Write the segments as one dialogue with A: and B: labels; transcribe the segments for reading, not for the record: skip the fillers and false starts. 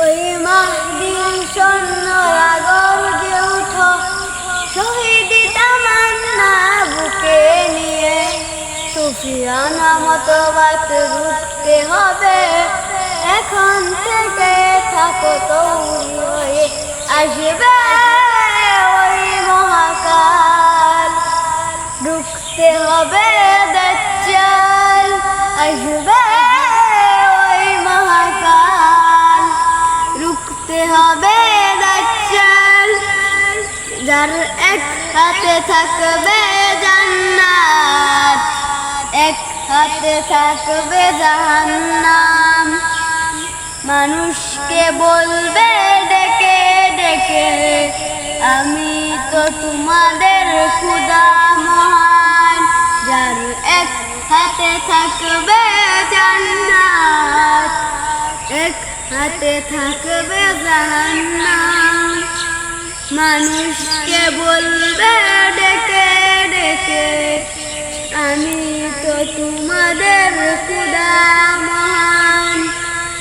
A: ওই মাহদির স্বর্ণ গর্জে উঠো, শহীদি তামান্না বুকে নিয়ে, সুফিয়ানা মতবাদ রুখতে হবে। এখন থেকে থাকো তৈরি হয়ে, আসবে ওই মহাকাল, রুখতে হবে দাজ্জাল, আসবে ওই মহাকাল, রুখতে হবে দাজ্জাল। যার এক হাতে থাকবে জান্নাত, এক হাতে থাকবে জাহান্নাম। মানুষকে বলবে ডেকে ডেকে, আমি তো তোমাদের খোদা মহান। যার এক হাতে থাকবে জান্নাত, এক হাতে থাকবে জাহান্নাম। মানুষকে বলবে ডেকে ডেকে, আমি তো তোমাদের খোদা মহান।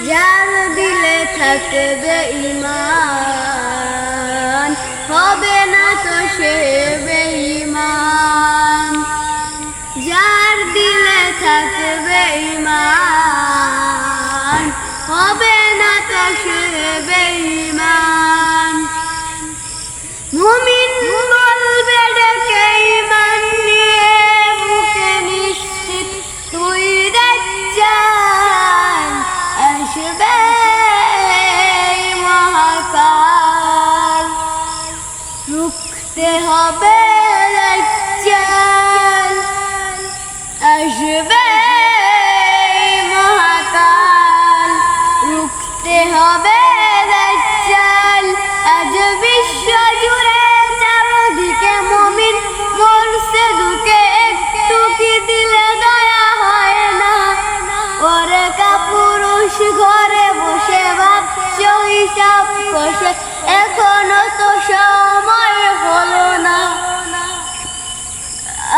A: যার দিলে থাকবে ঈমান, হবে না তো সে বেঈমান। যার দিলে থাকবে ঈমান, হবে না তো সে বেঈমান। মুমিন বলবে ডেকে ঈমান নিয়ে, বুকে নিশ্চিত তুই দাজ্জাল, আসবে মহাকাল, রুখতে হবে দাজ্জাল, আসবে মহাকাল, রুখতে হবে দাজ্জাল। আজ বিশ্ব জুড়ে চারদিকে মুমিন মরছে দুঃখে, একটু কি দিলে দয়া হয় না? ওরে কাপুরুষ ঘরে বসে ভাবছো হিসাব কষে, এখনো তো সময় হলো না।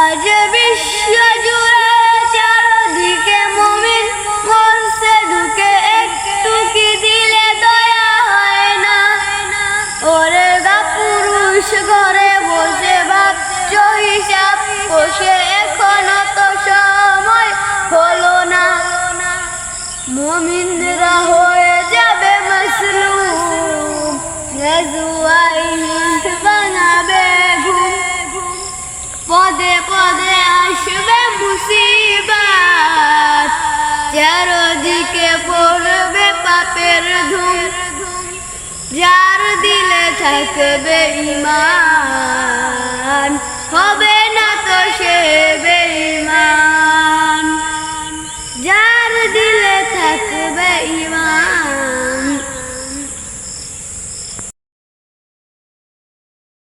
A: আজ বিশ্ব জুড়ে চারদিকে মুমিন মরছে দুঃখে, একটু কি দিলে দয়া হয় না? ওরে কাপুরুষ ঘরে বসে ভাবছো হিসাব কষে, এখনো তো সময় হলো না। মুমিনরা হয়ে যাবে মাসলুম, গাজওয়াই হিন্দ বানাবে ঘুম। পদে পদে আসবে মুসিবত, চারদিকে পড়বে পাপের ধুম। যার দিলে থাকবে ঈমান, হবে না তো সে বেঈমান।